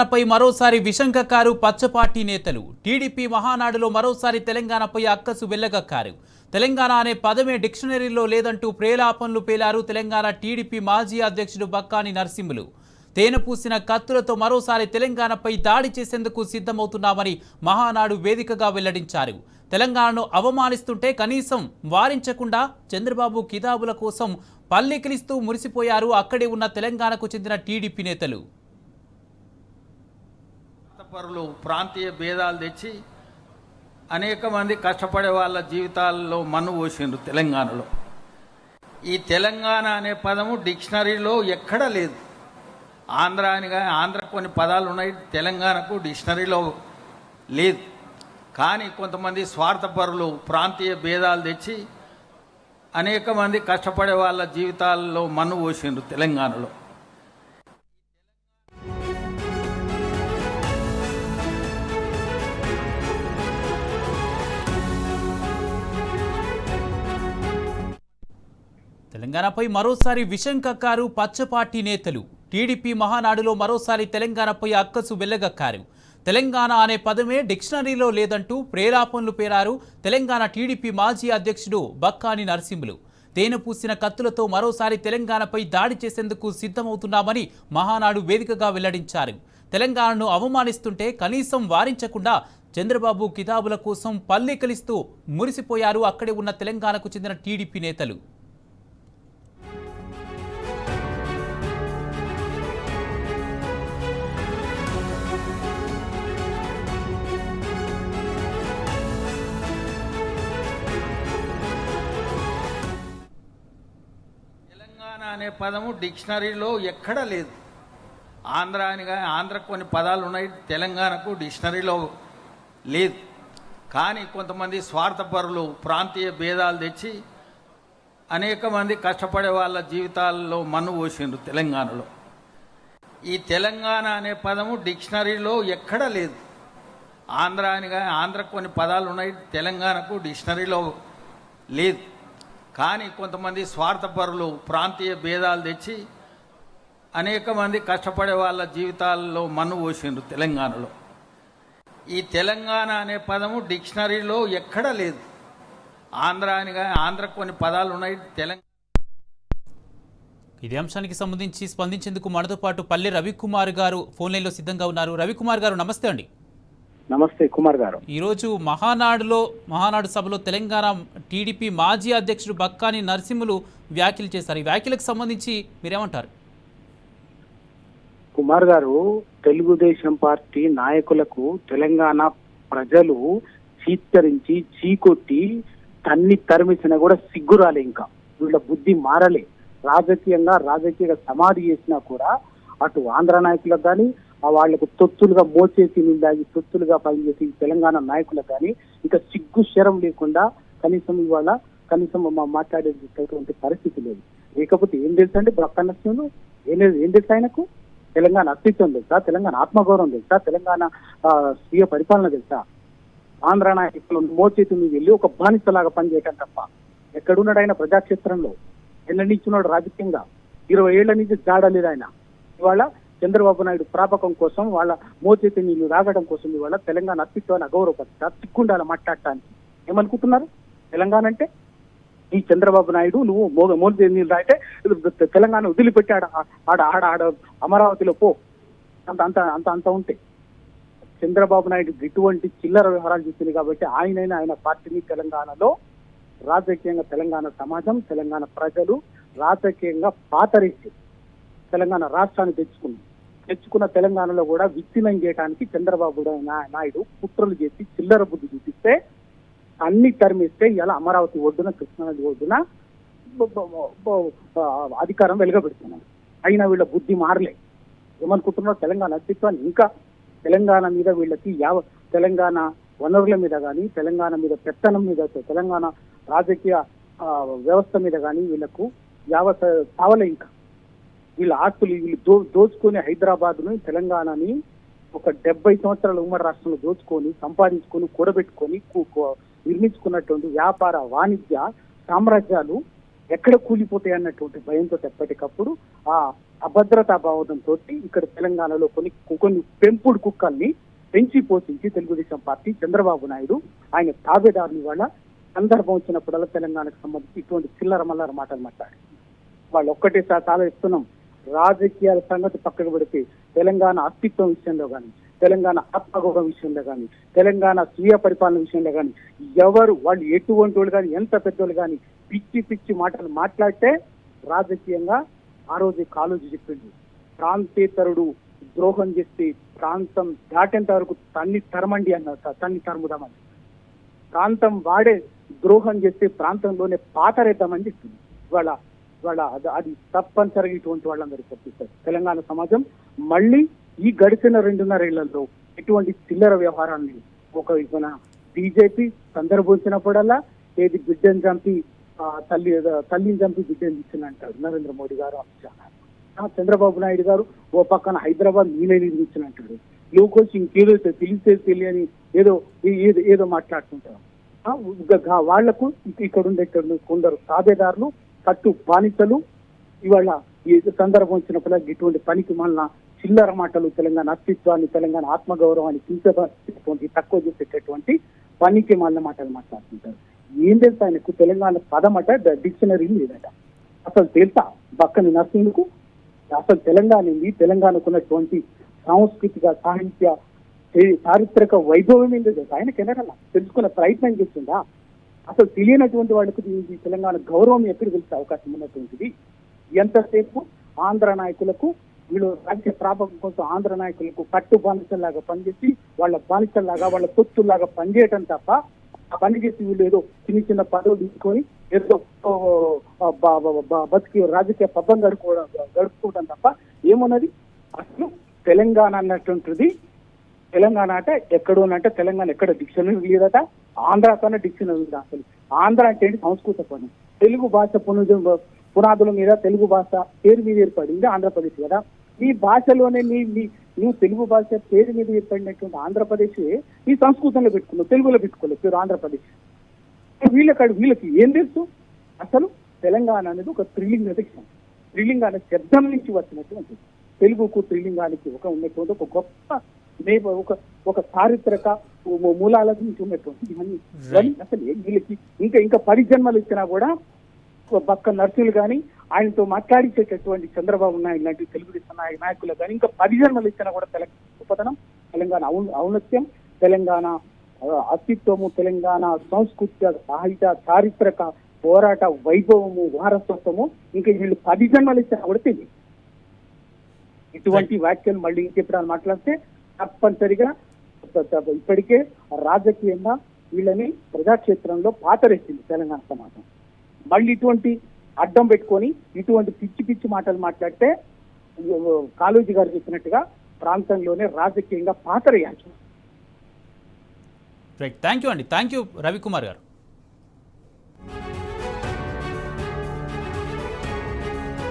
పై మరోసారి విషంకక్కారు పచ్చపార్టీ నేతలు. టీడీపీ మహానాడులో మరోసారి తెలంగాణపై అక్కసు వెళ్లగక్కారు. తెలంగాణ అనే పదమే డిక్షనరీలో లేదంటూ ప్రేలాపనలు పేలారు తెలంగాణ టీడీపీ మాజీ అధ్యక్షుడు బక్కాని నరసింహులు. తేనెపూసిన కత్తులతో మరోసారి తెలంగాణపై దాడి చేసేందుకు సిద్ధమవుతున్నామని మహానాడు వేదికగా వెల్లడించారు. తెలంగాణను అవమానిస్తుంటే కనీసం వారించకుండా చంద్రబాబు కితాబుల కోసం పల్లెకిలిస్తూ మురిసిపోయారు అక్కడే ఉన్న తెలంగాణకు చెందిన టీడీపీ నేతలు. పరులు ప్రాంతీయ భేదాలు తెచ్చి అనేక మంది కష్టపడే వాళ్ళ జీవితాల్లో మన్ను పోసిండ్రు తెలంగాణలో. ఈ తెలంగాణ అనే పదము డిక్షనరీలో ఎక్కడా లేదు. ఆంధ్ర కొన్ని పదాలు ఉన్నాయి, తెలంగాణకు డిక్షనరీలో లేదు. కానీ కొంతమంది స్వార్థపరులు ప్రాంతీయ భేదాలు తెచ్చి అనేక మంది కష్టపడే వాళ్ళ జీవితాల్లో మన్ను పోసిండ్రు తెలంగాణలో. తెలంగాణపై మరోసారి విషంకక్కారు పచ్చపార్టీ నేతలు. టీడీపీ మహానాడులో మరోసారి తెలంగాణపై అక్కసు వెళ్లగక్కారు. తెలంగాణ అనే పదమే డిక్షనరీలో లేదంటూ ప్రేలాపనలు పేరారు తెలంగాణ టీడీపీ మాజీ అధ్యక్షుడు బక్కాని నరసింహులు. తేనెపూసిన కత్తులతో మరోసారి తెలంగాణపై దాడి చేసేందుకు సిద్ధమవుతున్నామని మహానాడు వేదికగా వెల్లడించారు. తెలంగాణను అవమానిస్తుంటే కనీసం వారించకుండా చంద్రబాబు కితాబుల కోసం పల్లెకిలిస్తూ మురిసిపోయారు అక్కడే ఉన్న తెలంగాణకు చెందిన టీడీపీ నేతలు. తెలంగాణ అనే పదము డిక్షనరీలో ఎక్కడా లేదు. ఆంధ్ర కొన్ని పదాలు ఉన్నాయి, తెలంగాణకు డిక్షనరీలో లేదు. కానీ కొంతమంది స్వార్థపరులు ప్రాంతీయ భేదాలు తెచ్చి అనేక మంది కష్టపడే వాళ్ళ జీవితాల్లో మన్ను పోసిండ్రు తెలంగాణలో. ఈ తెలంగాణ అనే పదము డిక్షనరీలో ఎక్కడా లేదు. ఆంధ్ర కొన్ని పదాలు ఉన్నాయి, తెలంగాణకు డిక్షనరీలో లేదు. కానీ కొంతమంది స్వార్థపరులు ప్రాంతీయ భేదాలు తెచ్చి అనేక మంది కష్టపడే వాళ్ళ జీవితాల్లో మన్ను పోసిండ్రు తెలంగాణలో. ఈ తెలంగాణ అనే పదము డిక్షనరీలో ఎక్కడా లేదు. ఆంధ్ర కొన్ని పదాలు ఉన్నాయి, తెలంగాణ. ఇదే అంశానికి సంబంధించి స్పందించేందుకు మనతో పాటు పల్లె రవికుమార్ గారు ఫోన్ లైన్లో సిద్ధంగా ఉన్నారు. రవికుమార్ గారు నమస్తే అండి. నమస్తే కుమార్ గారు. ఈరోజు మహానాడు సభలో తెలంగాణ టీడీపీ మాజీ అధ్యక్షుడు బక్కాని నరసింహులు వ్యాఖ్యలు చేశారు. ఈ వ్యాఖ్యలకు సంబంధించి మీరేమంటారు? కుమార్ గారు, తెలుగుదేశం పార్టీ నాయకులకు తెలంగాణ ప్రజలు చీత్కరించి చీకొట్టి తరిమిసినా కూడా సిగ్గురాలే. ఇంకా వీళ్ళ బుద్ధి మారలే. రాజకీయ సమాధి చేసినా కూడా అటు ఆంధ్ర నాయకులకు కానీ వాళ్లకు తొత్తులుగా మోచేసి నిందాగి తొత్తులుగా పనిచేసి తెలంగాణ నాయకులకు కానీ ఇంకా సిగ్గు శరం లేకుండా కనీసం మాట్లాడేటటువంటి పరిస్థితి లేదు. లేకపోతే ఏం తెలుసా అండి బ్రహ్మణ్యం? ఏం తెలుసు ఆయనకు? తెలంగాణ అస్తిత్వం తెలుసా? తెలంగాణ ఆత్మగౌరవం తెలుసా? తెలంగాణ స్వీయ పరిపాలన తెలుసా? ఆంధ్ర నాయకులు మోచేతి మీద వెళ్ళి ఒక బానిసలాగా పనిచేయటం తప్ప ఎక్కడున్నాడు ఆయన? ప్రజాక్షేత్రంలో ఎన్నడించున్నాడు రాజకీయంగా? 20 ఏళ్ల నుంచి జాడలేదు ఆయన. ఇవాళ చంద్రబాబు నాయుడు ప్రాపకం కోసం, వాళ్ళ మోచేతి నీళ్లు రాగడం కోసం ఇవాళ తెలంగాణ అస్తిత్వాన్ని అగౌరవపరుస్తా సిగ్గుండాల మాట్లాడటానికి. ఏమనుకుంటున్నారు? తెలంగాణ అంటే ఈ చంద్రబాబు నాయుడు నువ్వు మోచేతి నీళ్ళు రాయితే తెలంగాణ వదిలిపెట్టాడు ఆడ అమరావతిలో పో అంత ఉంటే. చంద్రబాబు నాయుడు ఇటువంటి చిల్లర వ్యవహారాలు చేసింది కాబట్టి ఆయన పార్టీని తెలంగాణలో రాజకీయంగా తెలంగాణ సమాజం, తెలంగాణ ప్రజలు రాజకీయంగా పాతరేసి తెలంగాణ రాష్ట్రాన్ని తెచ్చుకున్న తెలంగాణలో కూడా విచ్ఛిన్నం చేయడానికి చంద్రబాబు నాయుడు కుట్రలు చేసి చిల్లర బుద్ధి చూపిస్తే అన్ని తరిమిస్తే ఇలా అమరావతి ఒడ్డున, కృష్ణానది ఒడ్డున అధికారం వెలుగబెడుతున్నారు. అయినా వీళ్ళ బుద్ధి మారలే. ఏమనుకుంటున్నారు? తెలంగాణ అస్తిత్వాన్ని ఇంకా తెలంగాణ మీద వీళ్ళకి తెలంగాణ వనరుల మీద కానీ, తెలంగాణ మీద పెత్తనం మీద, తెలంగాణ రాజకీయ వ్యవస్థ మీద కానీ వీళ్ళకు చావలే. ఇంకా వీళ్ళ ఆస్తులు వీళ్ళు దోచుకొని హైదరాబాద్ను, తెలంగాణని ఒక 70 సంవత్సరాల ఉమ్మడి రాష్ట్రంలో దోచుకొని సంపాదించుకొని కూడబెట్టుకొని నిర్మించుకున్నటువంటి వ్యాపార వాణిజ్య సామ్రాజ్యాలు ఎక్కడ కూలిపోతాయి అన్నటువంటి భయంతో ఎప్పటికప్పుడు ఆ అభద్రతా భావంతో ఇక్కడ తెలంగాణలో కొన్ని పెంపుడు కుక్కల్ని పెంచి పోషించి తెలుగుదేశం పార్టీ చంద్రబాబు నాయుడు ఆయన తాబేదారుని వాళ్ళ సందర్భం వచ్చినప్పుడల్లా తెలంగాణకు సంబంధించి ఇటువంటి చిల్లర మల్లర మాటలు మాట్లాడి వాళ్ళు ఒక్కటే చాలా ఇస్తున్నాం. రాజకీయాల సంగతి పక్కకు పెడితే తెలంగాణ అస్తిత్వం విషయంలో కానీ, తెలంగాణ ఆత్మగౌరవం విషయంలో కానీ, తెలంగాణ స్వీయ పరిపాలన విషయంలో కానీ ఎవరు వాళ్ళు ఎటువంటి వాళ్ళు కానీ ఎంత పెద్దోళ్ళు కానీ పిచ్చి పిచ్చి మాటలు మాట్లాడితే రాజకీయంగా ఆ రోజు కాలేజీ చెప్పింది ప్రాంతేతరుడు ద్రోహం చేస్తే ప్రాంతం దాటేంత వరకు తన్ని తరమండి అన్నారు. తన్ని తరుముదామని ప్రాంతం వాడే ద్రోహం చేస్తే ప్రాంతంలోనే పాతరేద్దామని చెప్పింది. వాళ్ళ అది తప్పనిసరిగా ఇటువంటి వాళ్ళందరికీ చెప్పిస్తారు. తెలంగాణ సమాజం మళ్ళీ ఈ గడిచిన 2.5 ఏళ్లలో ఎటువంటి చిల్లర వ్యవహారాన్ని మన బీజేపీ సందర్భించినప్పుడల్లా ఏది బిడ్డను చంపి తల్లిని చంపి బిడ్డను ఇచ్చినంటాడు నరేంద్ర మోడీ గారు, అమిత్ షా గారు. చంద్రబాబు నాయుడు గారు ఓ పక్కన హైదరాబాద్ నీళ్ళని నిర్మించినంటాడు. లోకోసి ఇంకేదో తెలియని ఏదో మాట్లాడుతుంటారు. వాళ్లకు ఇక్కడ కొందరు తాబేదారులు కట్టు బానిసలు ఇవాళ ఈ సందర్భం వచ్చినప్పుడు ఇటువంటి పనికి మళ్ళా చిల్లర మాటలు తెలంగాణ అస్తిత్వాన్ని, తెలంగాణ ఆత్మగౌరవాన్ని కించపరిచేటువంటి తక్కువ చేసేటటువంటి పనికి మళ్ళీ మాటలు మాట్లాడుతుంటారు. ఏం తెలుసా ఆయనకు తెలంగాణ పదమట డిక్షనరీ లేదట. అసలు తెలుసా బక్కని నర్సింగ్కు అసలు తెలంగాణ ఏంది, తెలంగాణకు ఉన్నటువంటి సాంస్కృతిక సాహిత్య చారిత్రక వైభవం ఏంటో తెలుసా ఆయనకి ఎన్నడన్నా తెలుసుకునే ప్రయత్నం చేస్తుందా? అసలు తెలియనటువంటి వాళ్ళకు ఈ తెలంగాణ గౌరవం ఎక్కడ తెలిసే అవకాశం ఉన్నటువంటిది. ఎంతసేపు ఆంధ్ర నాయకులకు వీళ్ళు రాజ్య ప్రాపకం కోసం ఆంధ్ర నాయకులకు కట్టు బానిసల్లాగా పనిచేసి వాళ్ళ బానిసల్లాగా వాళ్ళ తొత్తుల్లాగా పనిచేయటం తప్ప ఆ పని చేసి వీళ్ళు ఏదో చిన్న పదవులు తీసుకొని ఏదో బతికి రాజకీయ పబ్బం గడుపుకోవడం తప్ప ఏమున్నది. అసలు తెలంగాణ అన్నటువంటిది తెలంగాణ అంటే ఎక్కడోనంటే తెలంగాణ ఎక్కడ డిక్షనరీ లేదట, ఆంధ్ర కన్నా డిక్షనరీ ఉంది. అసలు ఆంధ్ర అంటే ఏంటి? సంస్కృత పదం. తెలుగు భాష పునాదుల మీద తెలుగు భాష పేరు మీద ఏర్పడింది ఆంధ్రప్రదేశ్ కదా. ఈ భాషలోనే నువ్వు తెలుగు భాష పేరు మీద ఏర్పడినటువంటి ఆంధ్రప్రదేశ్ ఈ సంస్కృతంలో పెట్టుకున్నావు, తెలుగులో పెట్టుకోలేదు పేరు ఆంధ్రప్రదేశ్. వీళ్ళకి ఏం తెలుసు? అసలు తెలంగాణ అనేది ఒక త్రిలింగ దేశం. త్రిలింగ అనే శబ్దం నుంచి వచ్చినటువంటి తెలుగుకు త్రిలింగానికి ఉన్నటువంటి ఒక గొప్ప ఒక చారిత్రక మూలాల నుంచి ఉన్నటువంటి ఇవన్నీ అసలు వీళ్ళకి ఇంకా 10 జన్మలు ఇచ్చినా కూడా పక్క నర్సులు కానీ ఆయనతో మాట్లాడించేటటువంటి చంద్రబాబు నాయుడు లాంటి తెలుగుదేశం నాయకులు కానీ ఇంకా 10 జన్మలు ఇచ్చినా కూడా గొప్పతనం, తెలంగాణ ఔన్నత్యం, తెలంగాణ అస్తిత్వము, తెలంగాణ సంస్కృతి సాహిత్య చారిత్రక పోరాట వైభవము వారసత్వము ఇంకా వీళ్ళు 10 జన్మలు ఇచ్చినా కూడా తెలియదు. ఇటువంటి వ్యాఖ్యలు మళ్ళీ ఇంకెప్పుడు మాట్లాడితే తప్పనిసరిగా ఇప్పటికే రాజకీయంగా వీళ్ళని ప్రజాక్షేత్రంలో పాతరేసింది తెలంగాణ సమాజం. మళ్ళీ ఇటువంటి అడ్డం పెట్టుకొని ఇటువంటి పిచ్చి పిచ్చి మాటలు మాట్లాడితే కాళోజీ గారు చెప్పినట్టుగా ప్రాంతంలోనే రాజకీయంగా పాతరేయాల్సి. రైట్, థ్యాంక్ యూ అండి, థ్యాంక్ యూ రవికుమార్ గారు.